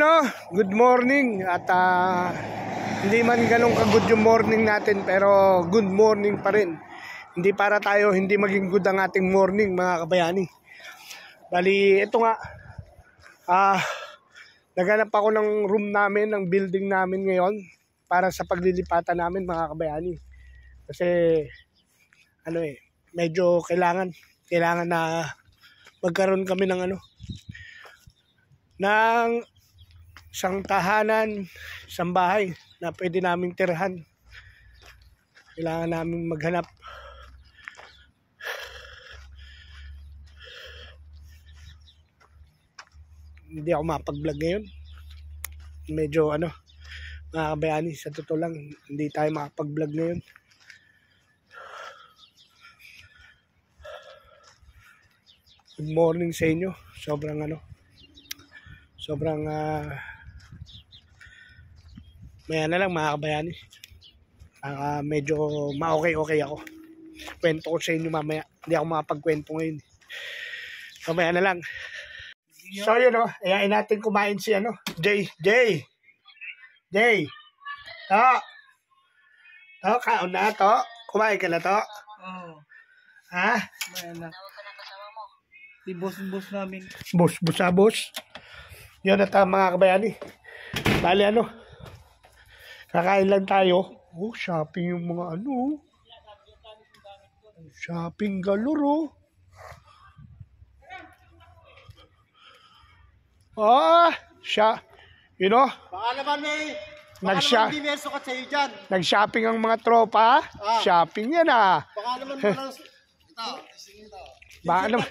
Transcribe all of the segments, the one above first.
yun o, good morning. At hindi man ganun ka-good yung morning natin, pero good morning pa rin. Hindi para tayo hindi maging good ang ating morning, mga kabayani. Bali, ito nga, naghanap ako ng room namin, ng building namin ngayon para sa paglilipatan namin, mga kabayani. Kasi medyo kailangan na magkaroon kami ng ng isang tahanan, isang bahay na pwede naming tirahan. Kailangan namin maghanap. Hindi ako mapag-vlog ngayon. Medyo mga kabayani, sa totoo lang, hindi tayo makapag-vlog ngayon. Good morning sa inyo. Sobrang maya na lang, mga kabayani. Medyo ma-okay ako. Kwento ko sa inyo mamaya. Hindi ako makapagkwento ngayon. Mamaya na lang. So yun ayain natin kumain si Jay. Kaon na to. Kumain ka na to. Oo. Ha? Kumain na. Si boss namin. Boss. Yun at mga kabayani. Bali kakain lang tayo. Shopping yung mga shopping galore. Baka naman bimeso ka sa'yo dyan. Nag-shopping ang mga tropa. Shopping yan Baka naman walang... Baka naman.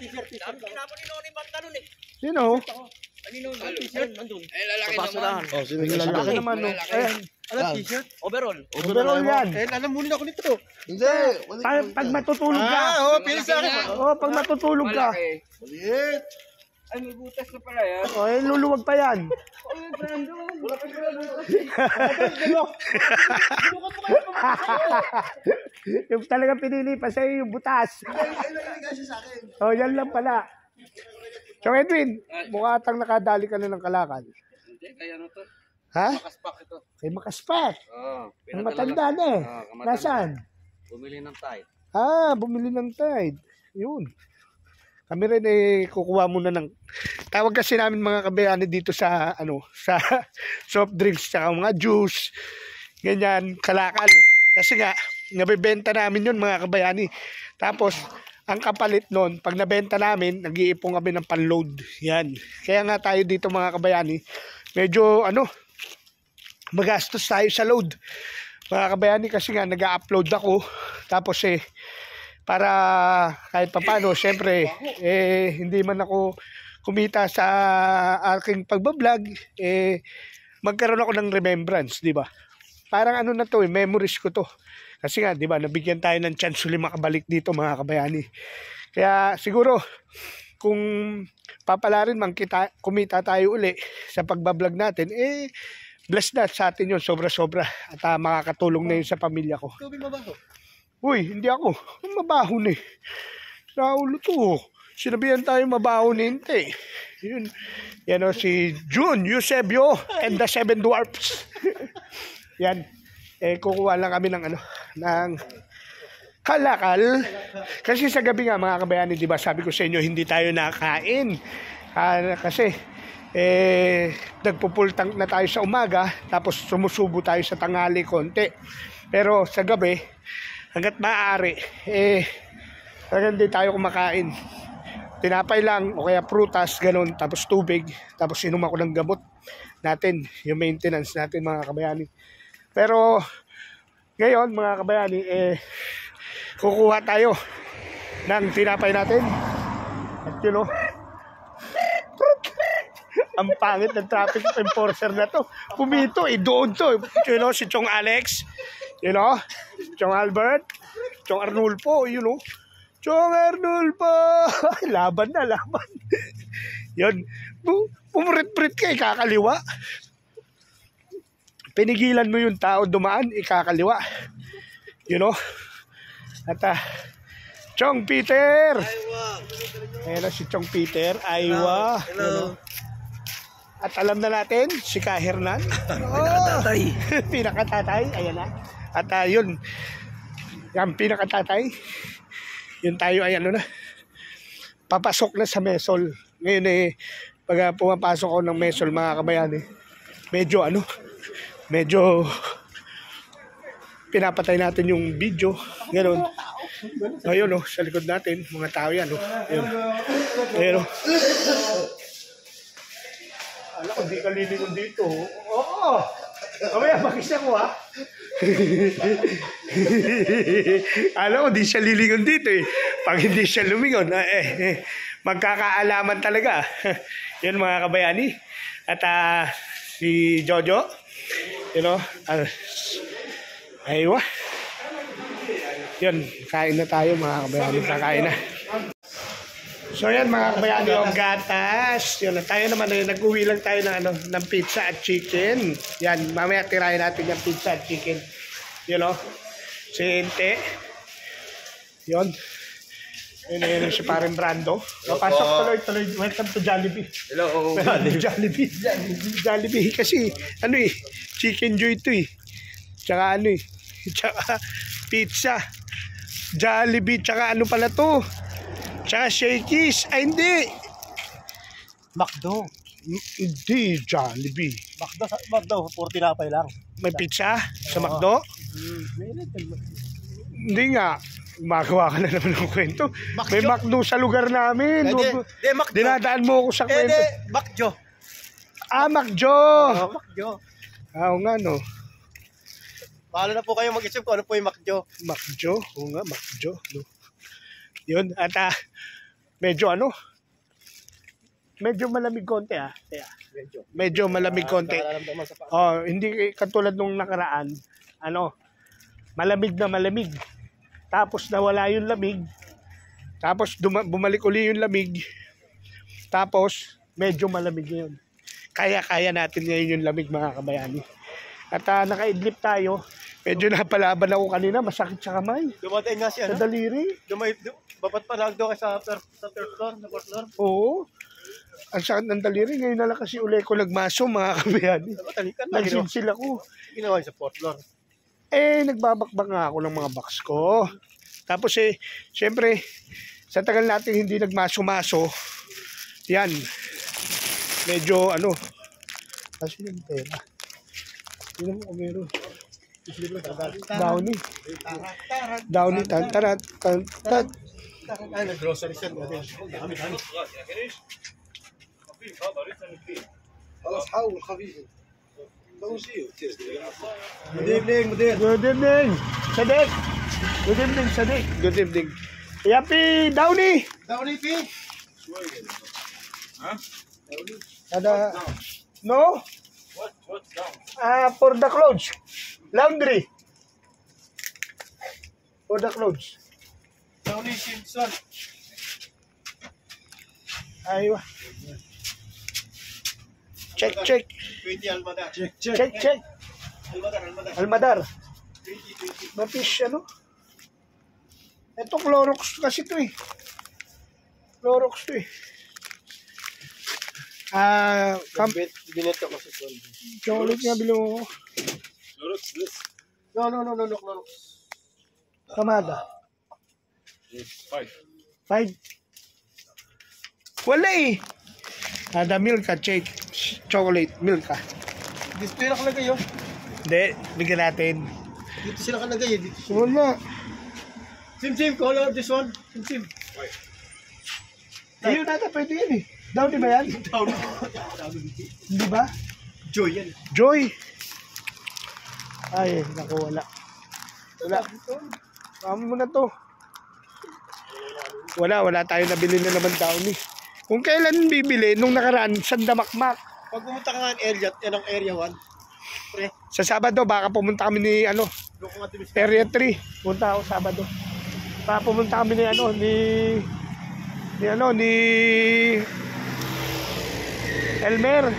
T-shirt nandun. Lalaki naman. Lalaki naman. T-shirt? Overall yan. Alam muna ako nito. Hindi. Pag matutulog ka. Pili sa akin. Pag matutulog ka. Maliit. Ay, may butas na pala yan. Luluwag pa yan. Wala pa yung butas. Yung talaga pinili pa sa'yo yung butas. Yan lang pala. So Edwin, mukha atang nakadali ka na ng kalakal. Hindi, kaya to. Ha? Makaspak ito. Kay makaspak. Ang matanda na Nasaan? Bumili ng tide. Bumili ng tide. Yun. Kami rin kukuha muna ng tawag kasi namin, mga kabayani, dito sa sa soft drinks at mga juice, ganyan, kalakal. Kasi nga nabebenta namin yun, mga kabayani. Tapos ang kapalit nun, pag nabenta namin, nag-iipon kami ng pan-load. Yan. Kaya nga tayo dito, mga kabayani, medyo magastos tayo sa load, mga kabayani, kasi nga nag-upload ako. Tapos para kahit papano, syempre hindi man ako kumita sa aking pagbablog, magkaroon ako ng remembrance, di ba? Parang na to, memories ko to. Kasi nga, di ba, nabigyan tayo ng chance ulit makabalik dito, mga kabayani. Kaya siguro, kung papalarin man kumita tayo uli sa pagbablog natin, bless na sa atin yun, sobra-sobra. At makakatulong na yun sa pamilya ko. Tubig mabaho. Uy, hindi ako. Mabaho na sa ulo to. Sinabihan tayo mabaho na hindi. Yun. Yan si June Eusebio and the Seven Dwarfs. Yan. Kukuha lang kami ng kalakal. Kasi sa gabi nga, mga kabayani, di ba, sabi ko sa inyo, hindi tayo nakain. Kasi nagpupultang na tayo sa umaga, tapos sumusubo tayo sa tanghali konti. Pero sa gabi, hanggat maaari, hindi tayo kumakain. Tinapay lang, o kaya prutas, ganun, tapos tubig, tapos inom ako ng gamot natin, yung maintenance natin, mga kabayani. Pero ngayon, mga kabayani, kukuha tayo ng tinapay natin. At ang pangit ng traffic enforcer na to. Pumito, doon to. Si Chong Alex, Chong Albert, Chong Arnulfo, Chong Arnulfo. Laban. Yun. Pumurit-purit ka, ikakaliwa. Pinigilan mo yung tao dumaan, ikakaliwa. At Chong Peter. Aywa. Ayan na si Chong Peter. Aywa. Hello. At alam na natin, si Ka Hernan. Pinakatatay. Pinakatatay, ayan na. At yun, yung pinakatatay, yun tayo ay ano na, papasok na sa Mesol. Ngayon pag pumapasok ako ng Mesol mga kabayani, medyo pinapatay natin yung video. Ganoon. Ayun sa likod natin, mga tao yan Ayun Alam ko, di ka lilingon dito. Oo! Kamaya, makisya ko Alam ko, di siya lilingon dito Pag hindi siya lumingon, magkakaalaman talaga. Yun mga kabayani. At si Jojo, aywa. Yun, kain na tayo mga kabayani. Kakain na. So yan mga kabayani, yung gatas. Yun, tayo naman nag-uwi lang tayo ng pizza at chicken. Yan, mamaya tirahin natin yung pizza at chicken. Si Inte. Yun. Yun si parang Brando. Pasok tuloy. Welcome to Jollibee. Hello. Jollibee kasi chicken joy ito Tsaka tsaka pizza. Jollibee, tsaka pala to? Tsaka Shakey's. Ay, hindi. McDo. Hindi, Jollibee. McDo, 40 na pa lang. May pizza sa McDo? Hindi nga. Gumagawa ka na naman ng kwento. May McDo sa lugar namin. McDo. Dinadaan mo ako sa kwento. McDo. McDo. McDo. Oo nga, no. Paano na po kayo mag-isip kung ano po yung McDo? McDo? Oo nga, McDo. No. Yun, at medyo malamig konti Medyo malamig konti. Hindi katulad nung nakaraan. Malamig na malamig. Tapos nawala yung lamig. Tapos bumalik uli yung lamig. Tapos medyo malamig yun. Kaya natin ngayon yung lamig mga kabayani. At nakaidlip tayo. Medyo napalaban ako kanina. Masakit sa kamay. Dumating nga siya, sa daliri. Babat pa lang doon sa third floor, na fourth floor. Oo. Ang sakit ng daliri. Ngayon na lang kasi uli ko nagmaso mga kabayani. Nagsinsil ako. Ginawa sa fourth floor. Nagbabakbak nga ako ng mga box ko. Tapos syempre, sa tagal natin hindi nagmaso-maso, yan, medyo kasi yung pera. Tingnan mo kung meron. Downy, tantarat. Ay, nag-grocery siya. خلاص حاول خفيف Good evening, Mudir. Good evening, Sadik. Good evening, Sadik. Good evening. Yapi, Downy. Downy P. Ada, no? What's down? For the clothes. Laundry. For the clothes. Downy Simpson. Aywa. Check. 20 Almadar. Check. Almadar. Mafish, Ito Clorox kasi ito Clorox to Binito ko sa phone. Chocolate nga bilo mo. Clorox this. No, Clorox. Kamada. 5. Wala Ada Milka, chocolate, Milka. Display na kalagay yun. Hindi, bigyan natin. Dito sila kalagay eh. Wala. Sim, color this one. Sim. Ayun nata, pwede yan Downy ba yan? Downy. Hindi ba? Joy yan. Joy. Ay, naku, wala. Kamo mo na to. Wala tayo nabili na naman Downy. Kung kailan bibili, nung nakaraan, Sandamakmak. Pag pumunta ka nga ng area 1, pre. Sa Sabado, baka pumunta kami ni, Area 3. Punta ako Sabado. Baka pumunta kami ni Elmer.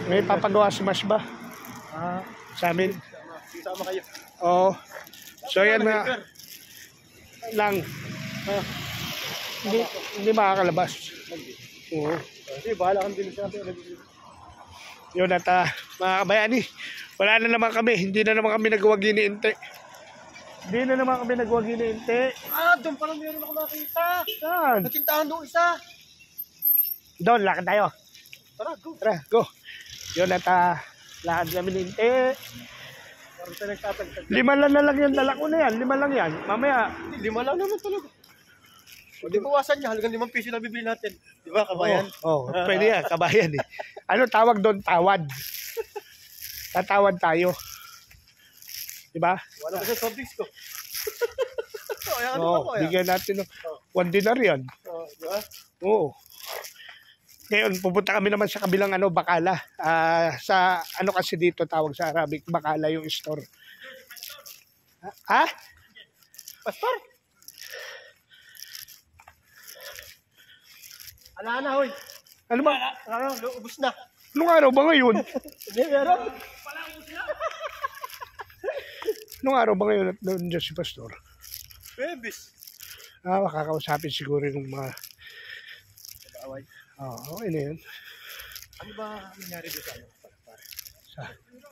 May papagawa si Masba. Sa amin. Sama kayo. Oo. So yan na lang. Hindi makakalabas. Oo. Kasi bahala kang din sa Yun at mga kabayani, wala na naman kami. Hindi na naman kami nagwag iniinte. Hindi na naman kami nagwag iniinte. Doon pa lang meron ako nakita. Saan? Natintahan doon isa. Doon, lakad tayo. Tara, go. Tara, go. Yun at lakad kami iniinte. Parang tayo nagtatagtag. 5 lang na lang yan. Dala ko na yan. 5 lang yan. Mamaya. 5 lang naman talaga. O di bawasan niya, halagang 5 piso na bibili natin. Di ba, kabayan? Oo, pwede yan. Kabayan eh. Ano tawag doon? Tawad. Tatawad tayo. Diba? Wala ko sa soft drinks ko. Ayan, ano Oo, pa ko, ayan. bigyan natin. 1 dinar yan. Di ba? Oo. Ngayon, pupunta kami naman sa kabilang Bacala. Sa kasi dito tawag sa Arabic, Bacala yung store. Ha? Pastor! Ala na, hoy. Ano ba? Ano, ubus na. Anong araw ba ngayon? Hindi, meron. Anong araw ba ngayon at doon dyan si Pastor? Bebis. Makakausapin siguro yung mga... Away. Oo, okay na yun. Ano ba nangyari doon sa ano? Sa...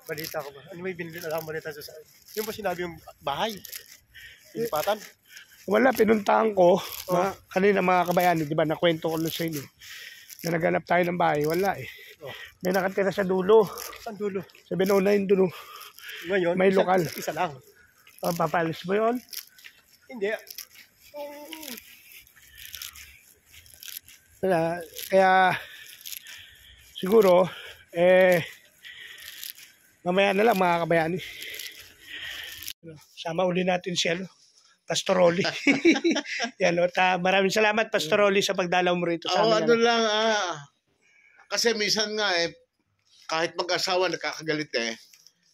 Balita ko ba? Ano may binili na lang balita sa yung ba sinabi yung bahay? Pinipatan? Wala, pinuntahan ko. Kanina mga kabayani, di ba, nakwento ko lang sa inyo. Na naghanap tayo ng bahay, wala eh. May nakatira sa dulo. Saan dulo? 709 dulo. Ngayon, May lokal. Isa lang. Papalis mo yun? Hindi. Kaya siguro, mamaya na lang mga kabayani. Sama uli natin si Pastor Rolly. Yan, maraming salamat Pastor Rolly sa pagdalaw mo rito sa amin. Ano lang, kasi minsan nga kahit mag-asawa nakakagalit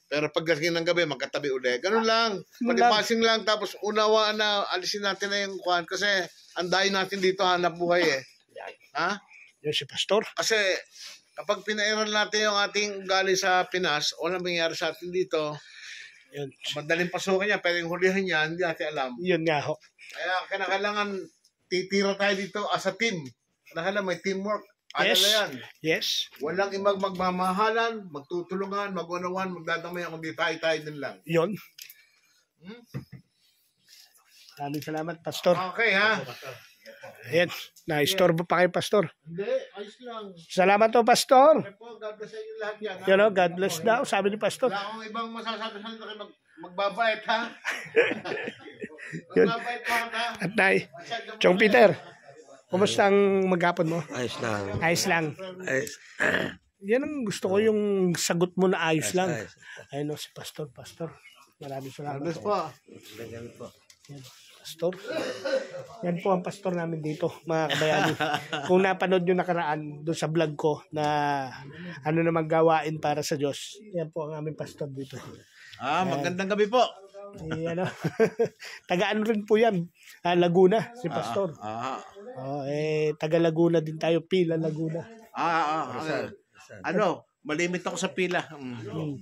pero pagdating ng gabi, magkatabi uli. Ganun lang. Palipasing lang. Tapos unawaan na, alisin natin na yung kuhan. Kasi andayin natin dito hanap buhay Ha? Yan si Pastor. Kasi kapag pinairal natin yung ating ugali sa Pinas, walang mangyayari sa atin dito. Yan. Madaling pasukin niya, pwedeng hulihan niya, hindi natin alam. Yun nga ho. Kaya kailangan titira tayo dito as a team. Kailangan may teamwork. Ano Yes. na yan? Yes. Walang magmamahalan, magtutulungan, mag-unawan, magdadamay kung di tayo din lang. Yun. Maraming salamat Pastor. Okay ha? Ayan. Na-istorbo pa kay Pastor. Hindi, ayos lang. Salamat to Pastor. Okay po, God bless sa inyo lahat yan. Ha? You know, God bless daw, sabi ni Pastor. Wala akong ibang masasabi sa inyo, magbabait ha? Yun. Magbabait pa ha? At Nay, Chong Peter, kumusta ang maghapon mo? Ayos lang. Ayos lang. Ayos. Yan ang gusto ko, yung sagot mo na ayos lang. ayos. Ayun o, si Pastor. Maraming salamat. God bless po. Ganyan po. Yan, Pastor. Yan po ang pastor namin dito, mga kabayani. Kung napanood nyo nakaraan doon sa vlog ko na ano naman gawain para sa Diyos, yan po ang aming pastor dito. Magandang gabi po. Taga ano rin po yan, Laguna, si Pastor. Taga Laguna din tayo, Pila, Laguna. Malimit ako sa pila.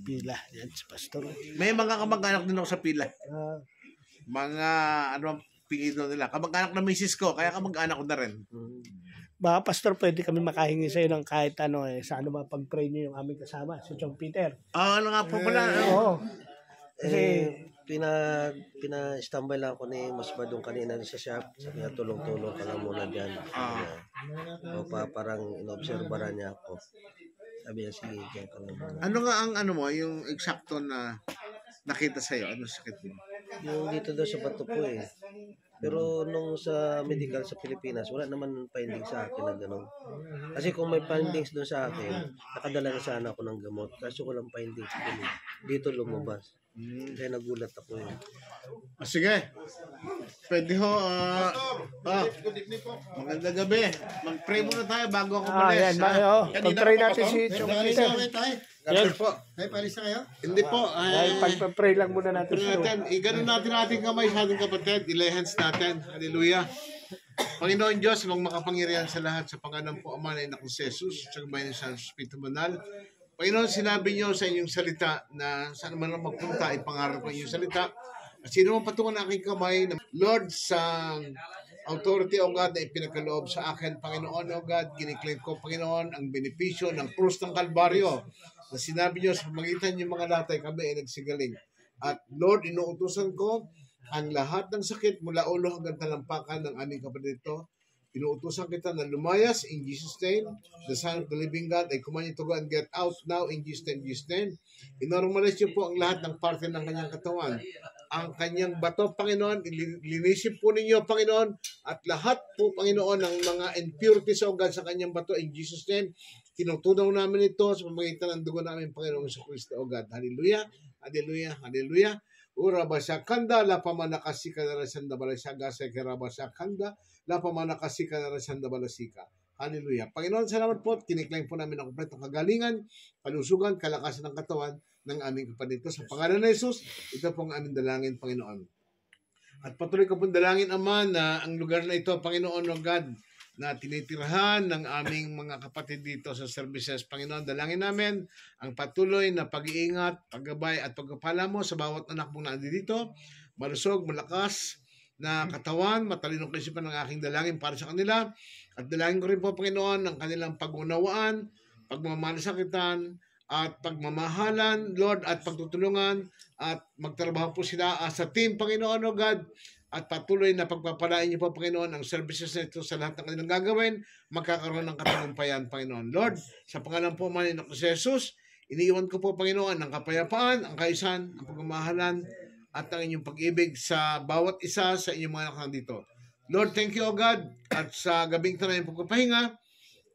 Pila, yan si Pastor. May mga kamag-anak din ako sa pila. Mga ang pingido nila. Kamag-anak na misis ko, kaya kamag-anak ko na rin. Baka Pastor, pwede kami makahingi sa iyo ng kahit sa ano mapag-pray niyo yung aming kasama, si Chong Peter. Ano nga po pala? Oo. Kasi Pina-standby lang ako ni Mas Badong kanina sa shop. Sabi niya, tulong-tulong ka lang muna dyan. Parang inobserbaran niya ako. Sabi niya, sige, dyan ka lang muna. Ano nga ang yung eksakto na nakita sa'yo? Ano sakit mo? Yung dito daw sa bato po Pero nung sa medical sa Pilipinas, wala naman findings sa akin na gano'n. Kasi kung may findings doon sa akin, nakadala na sana ako ng gamot. Kaso walang findings doon Dito lumabas. Kaya nagulat ako Sige. Pwede ho. Magandang gabi. Mag-pray muna tayo bago ako malis. Pag-pray natin si Chong Peter. Ganun po. Ay, palis na kayo? Hindi po. Pag-pray lang muna natin. Iganon natin ating kamay sa ating kapatid. Ilay hands natin. Hallelujah. Panginoon Diyos, mong makapangyarihan sa lahat sa pangalan po Ama na Anak ni Jesus, sa gabayan ng Santo Espiritu Banal. Panginoon, sinabi niyo sa inyong salita na saan man lang magpunta, ipangarap ang inyong salita. At sino man patungan ng aking kamay, Lord, sa authority, O God, na ipinagkaloob sa akin, Panginoon, O God, kiniklaim ko, Panginoon, ang benepisyo ng krus ng Kalbaryo na sinabi niyo sa pamagitan yung mga latay, kami ay nagsigaling. At Lord, inuutusan ko ang lahat ng sakit mula ulo hanggang talampakan ng aming kapatid ito. Inuutusan kita na lumayas in Jesus' name. The Son of the Living God, I command you to go and get out now in Jesus' name. Jesus' name. Inormalize niyo po ang lahat ng parte ng kanyang katawan. Ang kanyang bato, Panginoon, linisip po ninyo, Panginoon, at lahat po, Panginoon, ng mga impurities, O God, sa kanyang bato in Jesus' name. Tinutunaw namin ito sa pamagitan ng dugo namin, Panginoon sa Kristo, O God. Hallelujah, hallelujah, hallelujah. Ura basakanda la pamanakasika na rasanda balasyaga sa kirabasakanda la pamanakasika na rasanda balasika. Hallelujah. Panginoon, salamat po. Kiniklaim po namin ang kompletong kagalingan, kalusugan, kalakasan ng katawan ng aming kapatid. Sa pangalan ng Jesus, ito po ang aming dalangin, Panginoon. At patuloy ko pong dalangin, Ama, na ang lugar na ito, Panginoon, O God, na tinitirhan ng aming mga kapatid dito sa services. Panginoon, dalangin namin ang patuloy na pag-iingat, paggabay at pagpapala mo sa bawat anak mong nandito. Malusog, malakas na katawan, matalinong kaisipan ng aking dalangin para sa kanila. At dalangin ko rin po, Panginoon, ang kanilang pag-unawaan, pagmamalasakitan, at pagmamahalan, Lord, at pagtutulungan, at magtrabaho po sila sa team, Panginoon, O God, at patuloy na pagpapalain niyo po, Panginoon, ang services na ito sa lahat ng kanilang gagawin, magkakaroon ng katagumpayan, Panginoon. Lord, sa pangalan po man ng Jesus, iniiwan ko po, Panginoon, ang kapayapaan, ang kaisan, ang pagmamahalan, at ang inyong pag-ibig sa bawat isa sa inyong mga anak dito. Lord, thank you, O God, at sa gabing ito na yung pagpapahinga,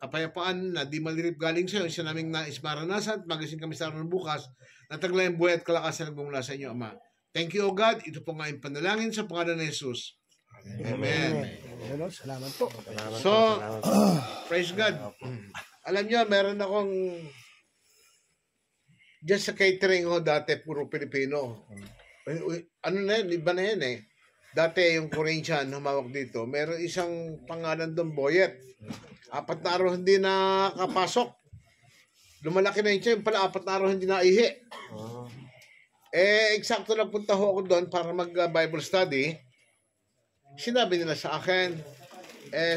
kapayapaan na di malirip galing sa iyo, siya naming nais maranasan at magasin kami sa araw ng bukas, na taglay ang buhay at kalakasan nagmumula sa inyo, Ama. Thank you, O God. Ito po nga yung panalangin sa pangalan ni Jesus. Amen. Amen. Salamat po. So, praise God. Alam niyo, meron akong just sa catering ho, dati puro Pilipino. Ano na yan? Iba na yan eh. Dati yung Corinthian humawak dito. Meron isang pangalan doon, Boyet. 4 na araw hindi nakapasok. Lumalaki na yun pala 4 na araw hindi naihi. Eksakto lang punta ho ako doon para mag-Bible study. Sinabi nila sa akin,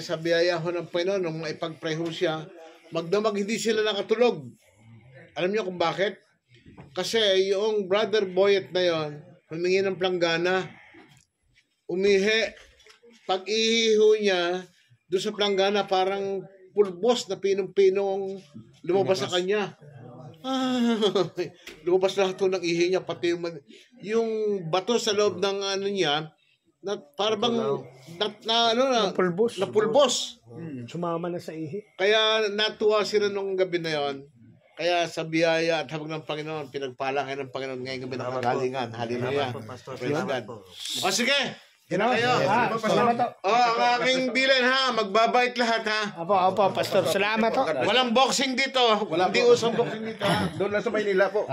sa biyaya ho ng Panginoon, nung maipag-pray ho siya, magdamag hindi sila nakatulog. Alam niyo kung bakit? Kasi yung brother Boyet na yon, humingi ng planggana, umihi, pag-ihi ho niya, doon sa planggana, parang pulbos na pinong-pinong lumabas sa kanya. Lumabas lahat ito ng ihi niya, pati yung bato sa loob ng ano niya, na parang napulbos. Sumama na sa ihi. Kaya natuwa sila nung gabi na yon. Kaya sa biyaya at habag ng Panginoon, pinagpala kayo ng Panginoon ngayong gabi ng kagalingan. Hallelujah. Praise God. O sige, yun na kayo. Salamat po. Ang aking bilan ha, magbabait lahat ha. Opo, Pastor. Salamat po. Walang boxing dito. Hindi usang boxing dito ha. Doon lang sa Maynila po.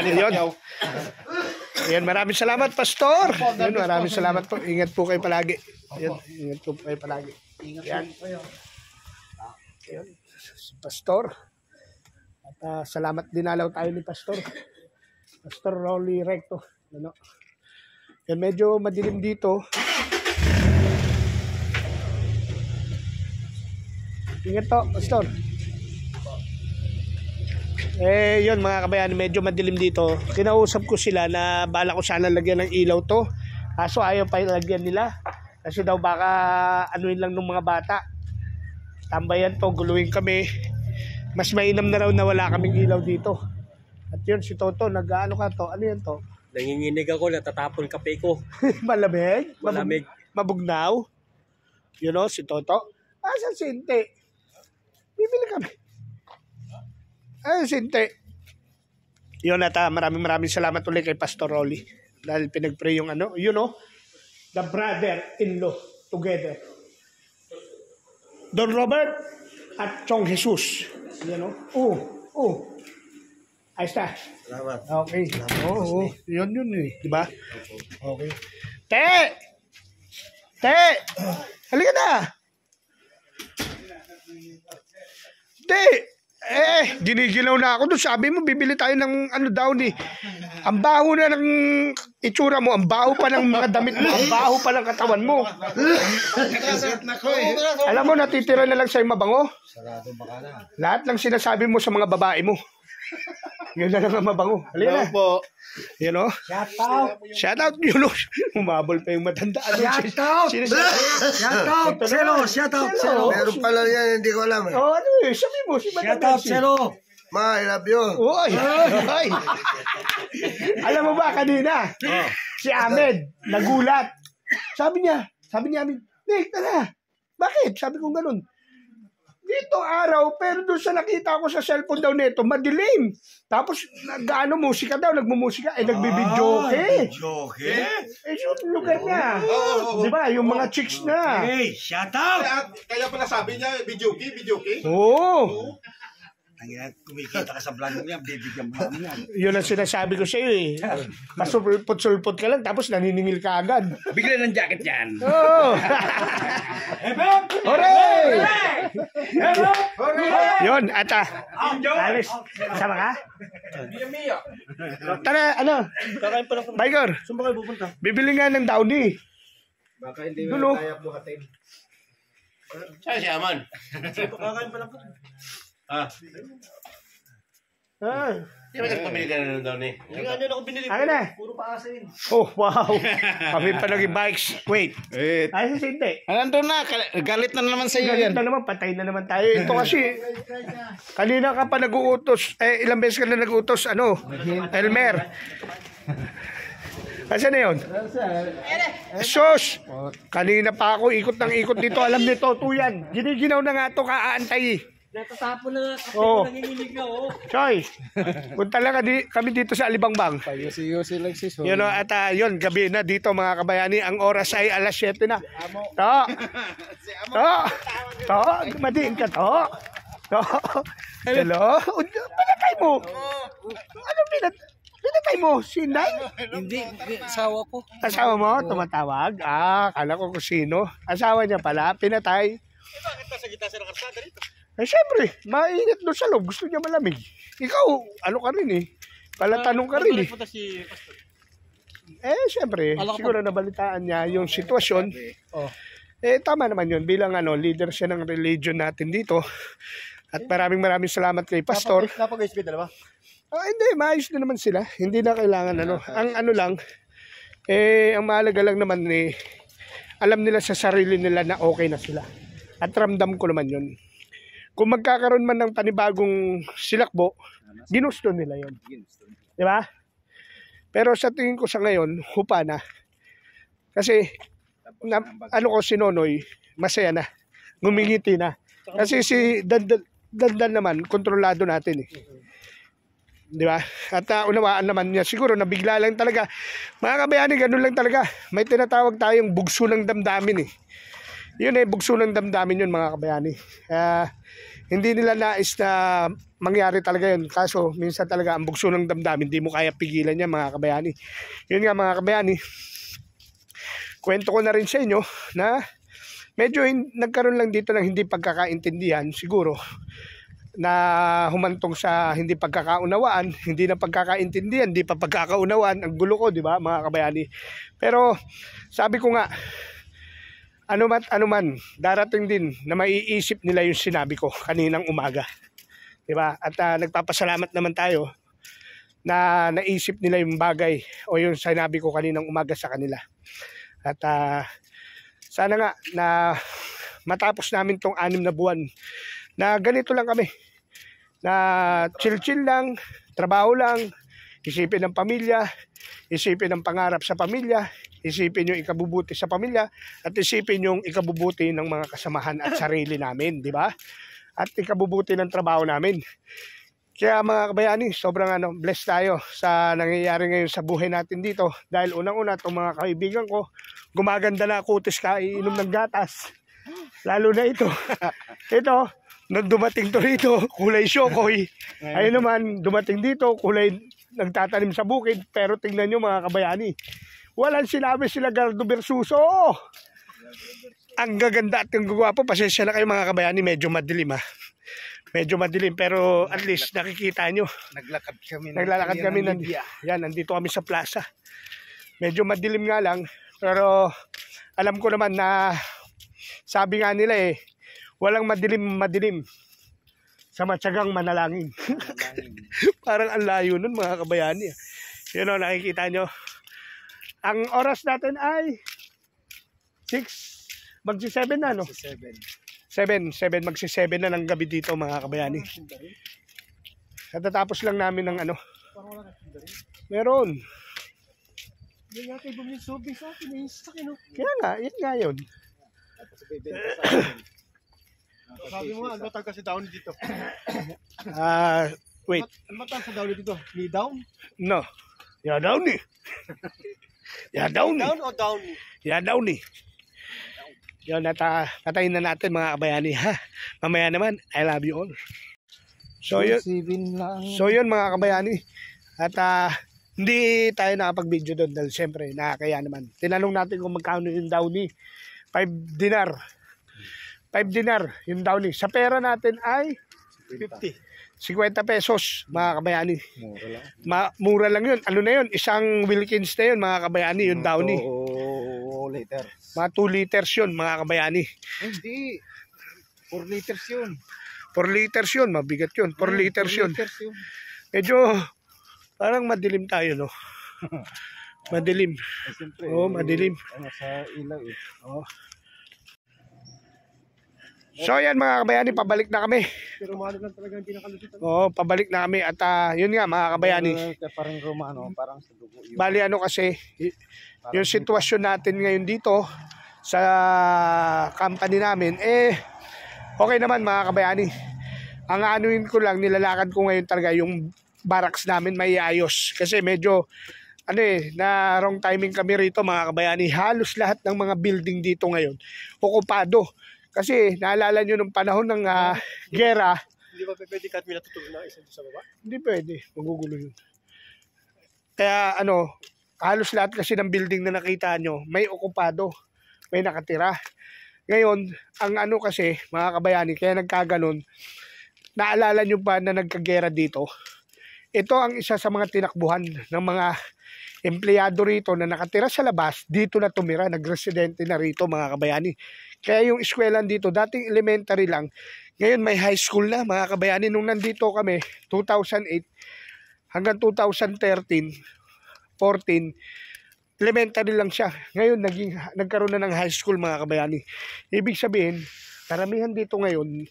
Yun. Ayan, maraming salamat, Pastor. Ayan, maraming salamat po. Ingat po kayo palagi. Ayan, ingat po kayo palagi. Ayan. Ayan, si Pastor. At salamat dinalaw tayo ni Pastor. Pastor Rolly Recto. Ano? Yan, medyo madilim dito. Ingat po, Pastor. Yun mga kabayan, medyo madilim dito. Kinausap ko sila na bala ko sana lagyan ng ilaw to. Kaso ayaw pa lagyan nila. Kasi daw baka anuin lang ng mga bata. Tambayan to, guluhin kami. Mas mainam na raw na wala kaming ilaw dito. At yun, si Toto, nag-ano ka to? Ano yan to? Nanginginig ako, natatapon kape ko. Malamig? Malamig. Mabugnaw? You know, si Toto. Asan si Inte? Bibili kami. Asan si Inte? Yun at maraming salamat ulit kay Pastor Rolly. Dahil pinag-pray yung ano, you know, the brother-in-law together. Don Robert at Chong Jesus. You know? Ayos na. Salamat. Okay. Oo. Yun eh. Diba? Okay. Te! Halika na! Te! Ginigilaw na ako doon. Sabi mo, bibili tayo ng ano daw ni. Ang baho na ng itsura mo. Ang baho pa ng mga damit mo. Ang baho pa ng katawan mo. Alam mo, natitira na lang sa'yo mabango. Lahat lang sinasabi mo sa mga babae mo. Yun na lang ang mabango. Halina na. You know? Shout out, you know. Umabol pa yung matanda. Shout out! Shout out, Celo. Meron pala yan, hindi ko alam. Oh, ano eh, sabi mo, si Madam Shout out, Nancy. Celo. Ma, I love you. Oy! Oy! Alam mo ba kanina? Si Ahmed, nagulat. Sabi niya, Nick, tara. Bakit? Sabi ko ganun. Dito araw, pero doon sa nakita ko sa cellphone daw nito, madilim. Tapos, nag-ano, musika daw, nagmumusika, nagbibidyoke. Yung lugar niya. Di ba? Yung mga chicks na. Hey, shout out! Kaya pala sabi niya, video key. Oo. Kumikita ka sa vlog mo yan, bibigyan mo namin yan. Yun ang sinasabi ko sa iyo eh. Pasulpot-sulpot ka lang, tapos naniningil ka agad. Bigla ng jacket yan. Oo. Hooray! Yun, ata. Alice, sama ka? Tara, ano? Kakain pa lang kami. Baigor, Saan ba kayo pupunta? bibili nga ng Downy. Baka hindi Dulo. kaya buhatin. Saan si Aman? Kakain pa lang kami. Di ba nagpamili ka na daw ni? Hindi nga nyo ako binili. Akin na. Puro paasin. Oh, wow. Kami pa naging bikes. Wait. Ay, hindi. Nandun na, galit na naman sa iyo Galit yan. na naman, patay na naman tayo. Ito kasi, kanina ka pa nag-uutos, ilang beses ka na nag-uutos, Elmer. Asan na yun? Sos! Kanina pa ako, ikot ng ikot dito, alam nito, tuyan. Giniginaw na nga ito, kaantay. Natatapon na nga kape Oo. ko, nanginginig na oh. Choy, punta lang kami dito sa Alibangbang. Yusi lang sis. Yun o, at yun, gabi na dito mga kabayani. Ang oras ay alas 7 na. Dumating ka to. Hello? Pinatay mo. Ano pinatay mo? Sinay? Hindi, asawa ko. Asawa mo? Tumatawag? Kala ko kung sino. Asawa niya pala, pinatay. Bakit nasa gitna siya ng karsada rito? Siyempre, mainit doon sa loob. Gusto niya malamig. Ikaw, ano ka rin eh. Palatanong ka rin eh. Punta si Pastor. Siyempre, siguro nabalitaan niya yung sitwasyon. Tama naman yun. Bilang leader siya ng religion natin dito. At maraming salamat kay Pastor. Napag-isbid na ba? Hindi, maayos na naman sila. Hindi na kailangan Ang lang, ang mahalaga lang naman alam nila sa sarili nila na okay na sila. At ramdam ko naman yun. Kung magkakaroon man ng panibagong silakbo, ginusto nila yun. Di ba? Pero sa tingin ko sa ngayon, hupa na. Kasi, si Nonoy, masaya na. Ngumingiti na. Kasi si Dandan naman, kontrolado natin eh. Di ba? At unawaan naman niya. Siguro nabigla lang talaga. Mga kabayani, ganun lang talaga. May tinatawag tayong bugso ng damdamin eh. Yun bugso ng damdamin yun mga kabayani. Hindi nila nais na mangyari talaga yun. Kaso minsan talaga ang bugso ng damdamin, hindi mo kaya pigilan yan mga kabayani. Yun nga mga kabayani. Kwento ko na rin sa inyo na medyo nagkaroon lang dito ng hindi pagkakaintindihan siguro. Na humantong sa hindi pagkakaunawaan, hindi na pagkakaintindihan, hindi pa pagkakaunawaan. Ang gulo ko, di ba mga kabayani? Pero sabi ko nga, ano man, darating din na maiisip nila yung sinabi ko kaninang umaga. Diba? At nagpapasalamat naman tayo na naisip nila yung bagay o yung sinabi ko kaninang umaga sa kanila. At sana nga na matapos namin tong 6 na buwan na ganito lang kami. Na chill-chill lang, trabaho lang, isipin ng pamilya, isipin ng pangarap sa pamilya, isipin yung ikabubuti sa pamilya, at isipin yung ikabubuti ng mga kasamahan at sarili namin, di ba? At ikabubuti ng trabaho namin. Kaya mga kabayani, sobrang blessed tayo sa nangyayari ngayon sa buhay natin dito. Dahil unang-una itong mga kaibigan ko, gumaganda na kutis ka, iinom ng gatas. Lalo na ito. Ito, nung dumating to rito, kulay syokoy. Ayun naman, dumating dito, kulay nagtatanim sa bukid. Pero tingnan nyo mga kabayani, walang sinabi sila Gardo Versuso. Ang gaganda at ang gagwapo. Pasensya na kayo mga kabayani, medyo madilim ha. Medyo madilim pero at least nakikita nyo. Naglakad kami. Naglalakad kami nandito kami sa plaza. Medyo madilim nga lang pero alam ko naman na sabi nga nila walang madilim sa matyagang manalangin. Parang ang layo nun mga kabayani. Yun o, nakikita nyo. Ang oras natin ay 6, magsi-7 na, no? 7 magsi-7 na ng gabi dito mga kabayani. Katatapos lang namin ng ano. Meron. Hindi nga kayo bumili sobing sa akin. Kaya nga, yun nga yun. Sabi mo nga, ano tawag kasi down dito? Wait. Ano tawag sa down dito? Ni down? No. Ya down ni. Ya down ni. Down o down? Ya down ni. Yun, patayin na natin mga kabayani ha. Mamaya naman, I love you all. So yun mga kabayani. At hindi tayo nakapag-video doon dahil siyempre nakakaya naman. Tinanong natin kung magkano yung downy. 5 dinar yung downy. Sa pera natin ay 50 pesos mga kabayani. Mura lang yun. Ano na yun? Isang Wilkins na yun mga kabayani yung downy. 2 liter. Mga 2 liters yun mga kabayani. Hindi. 4 liters yun. 4 liters yun. Mabigat yun. 4 liters yun. Medyo parang madilim tayo, no? Madilim. Siyempre. Oo, madilim. Ano sa ilaw Oo. So yan mga kabayani, pabalik na kami. Pero mahal lang talaga yung pinakalusitan. Oo, pabalik na kami. At yun nga mga kabayani. Parang Romano, parang sa dugo yun. Bali ano kasi, yung sitwasyon natin ngayon dito sa company namin, okay naman mga kabayani. Ang anuin ko lang, nilalakad ko ngayon talaga yung barracks namin may ayos. Kasi medyo, na wrong timing kami rito mga kabayani. Halos lahat ng mga building dito ngayon, okupado. Kasi naalala nyo nung panahon ng gera. Hindi ba pwede kahit may natutulog na isa sa baba? Hindi pwede, magugulo yun. Kaya halos lahat kasi ng building na nakita nyo, may okupado, may nakatira. Ngayon, ang kasi, mga kabayani, kaya nagkaganon, naalala nyo ba na nagkagera dito? Ito ang isa sa mga tinakbuhan ng mga empleyado rito na nakatira sa labas, dito na tumira, nagresidente na rito mga kabayani. Kaya yung eskwelahan dito, dating elementary lang, ngayon may high school na mga kabayani. Nung nandito kami, 2008 hanggang 2013, 14, elementary lang siya. Ngayon nagkaroon na ng high school mga kabayani. Ibig sabihin, karamihan dito ngayon,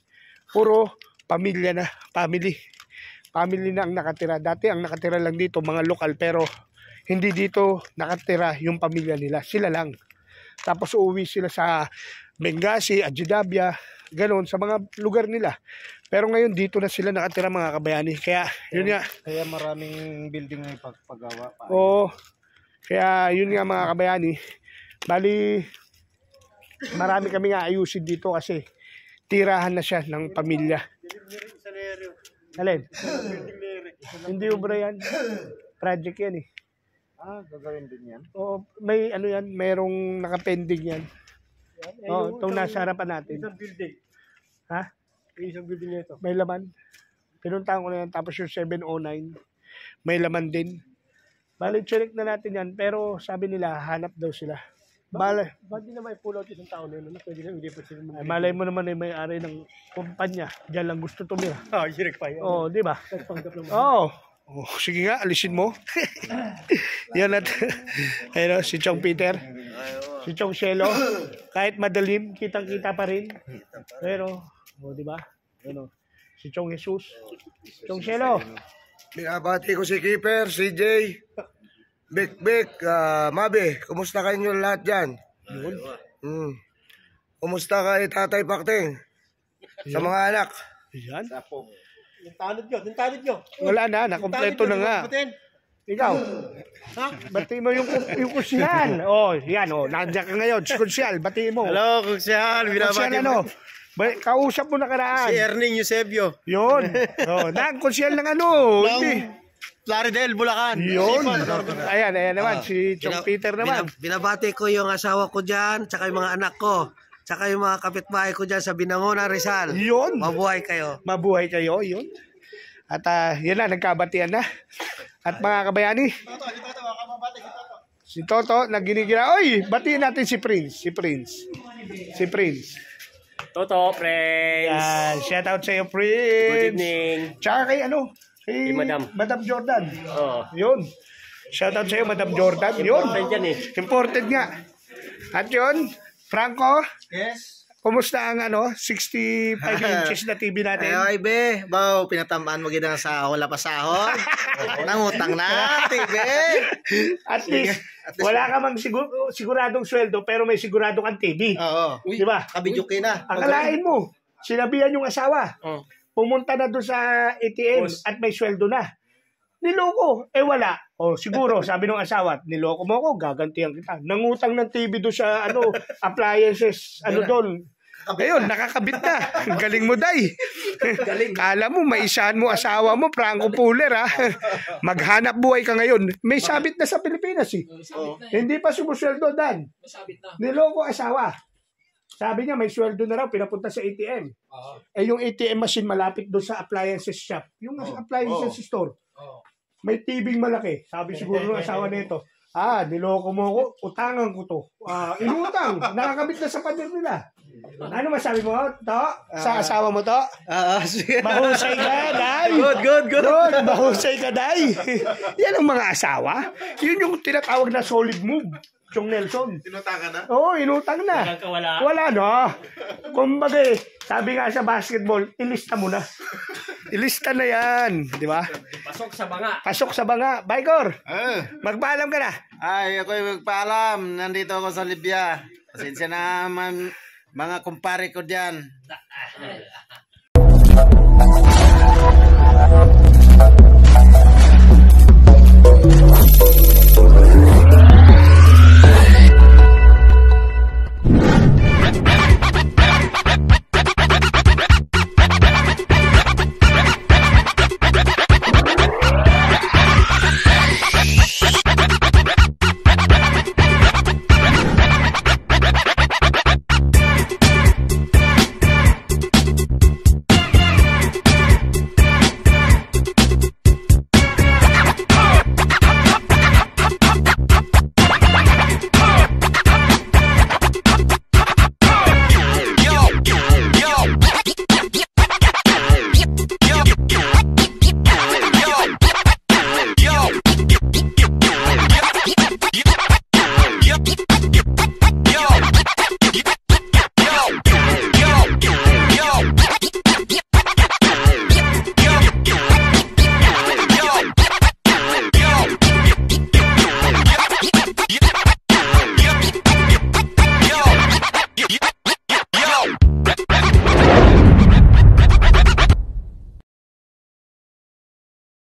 puro pamilya na, family na ang nakatira. Dati ang nakatira lang dito mga lokal, pero hindi dito nakatira yung pamilya nila, sila lang. Tapos uuwi sila sa Bengasi, Ajidabia, ganoon sa mga lugar nila. Pero ngayon dito na sila nakatira mga kabayani. Kaya yun nga. Kaya maraming building na ipagpagawa pa. Oo. Kaya yun nga mga kabayani. Bali, marami kami nga ayusin dito kasi tirahan na siya ng pamilya. Alin? Hindi ubra yan. Project yan eh. Gagawin din yan? Oo, may yan, mayroong nakapending yan. Oo, itong nasa harapan natin. Isang building. Ha? Isang building na ito. May laman. Pinuntahan ko na yan. Tapos yung 709, may laman din. Bali, check na natin yan. Pero sabi nila, hanap daw sila. Bakit di na may pull out isang tao na yun? Pwede na, hindi pa sila Ay, malay mo naman ay may-ari ng kumpanya. Diyan lang gusto tumira. Yirik pa yan. Oo, di ba? Nagpanggap naman. Oo. Oh, sige nga, alisin mo. Yan at ayun, si Chong Peter. Si Chong Shelo. Kahit madalim, kitang-kita pa rin. Pero, di ba? Ano, si Chong Jesus. Chong Shelo. Binabati ko si Keeper, CJ, Bek, Mabe, kumusta kayo lahat dyan? Kumusta kay Tatay Pakting? Sa mga anak? Yan. Yung tanod nyo. Wala na, nakompleto na nga. Ikaw, bati mo yung kunsyal. Oh, yan, nandiyan ka ngayon. Si kunsyal, bati mo. Hello, Kusyal. Kunsyal kausap mo na karaan. Si Erning Eusebio. Yun. Kunsyal ng hindi. Plaridel, Bulacan. Yun. Ayan naman, si Chong Peter naman. Binabati ko yung asawa ko dyan, tsaka yung mga anak ko. Tsaka yung mga kapitbahay ko dyan sa Binangonan, Rizal. Yun. Mabuhay kayo. Mabuhay kayo, yun. At yan na, nagkabatian na. At mga kabayani, si Toto, nagginigila. Oy, batiin natin si Prince. Si Prince. Toto, friends. Yan, shout out sa iyo, Good Prince. evening. Tsaka kay ano? Kay Madam. Jordan. Oh. Yun. Shout out sa iyo, Madam Jordan. Yun. Nandyan eh. Imported nga. At yun, Franco, Yes. kumusta ang 65 inches na TV natin? Ay, be. Baw, pinatamaan mo ginang sa wala pa sahod. Nangutang na, tibe. At least, wala ka mang siguradong sweldo pero may sigurado kang TV. Oo. Di ba? Kabidyuki na. Akalain mo, sinabihan yung asawa, pumunta na doon sa ATM at may sweldo na. Niloko, wala. O siguro, sabi ng asawa, niloko mo ako, gagantihan kita. Nangutang ng TV doon sa appliances, doon. Ayun, nakakabit na. Galing mo, Day. Kala mo, maisahan mo asawa mo, Franco Puller, ha? Maghanap buhay ka ngayon. May sabit na sa Pilipinas, eh. Hindi pa sumusweldo, Dan. Niloko asawa. Sabi niya, may sweldo na raw, pinapunta sa ATM. Yung ATM machine malapit doon sa appliances shop. Yung appliances store. May tibing malaki. Sabi siguro ng asawa nito, niloko mo ako, utangan ko to. Inutang, nakakabit na sa pader nila. Ano masabi mo, To? Sa asawa mo, To? Mahusay ka, Day. Good. Mahusay ka, Day. Yan ang mga asawa. Yun yung tinatawag na solid move. Chong Nelson. Inutang ka na? Oo, inutang na. Wala na. Kumbaga, sabi nga sa basketball, ilista mo na. Ilista na yan. Di ba? Pasok sa banga. Baykor, magpaalam ka na. Ay, ako'y magpaalam. Nandito ako sa Libya. Pasensya na mga kumpare ko dyan.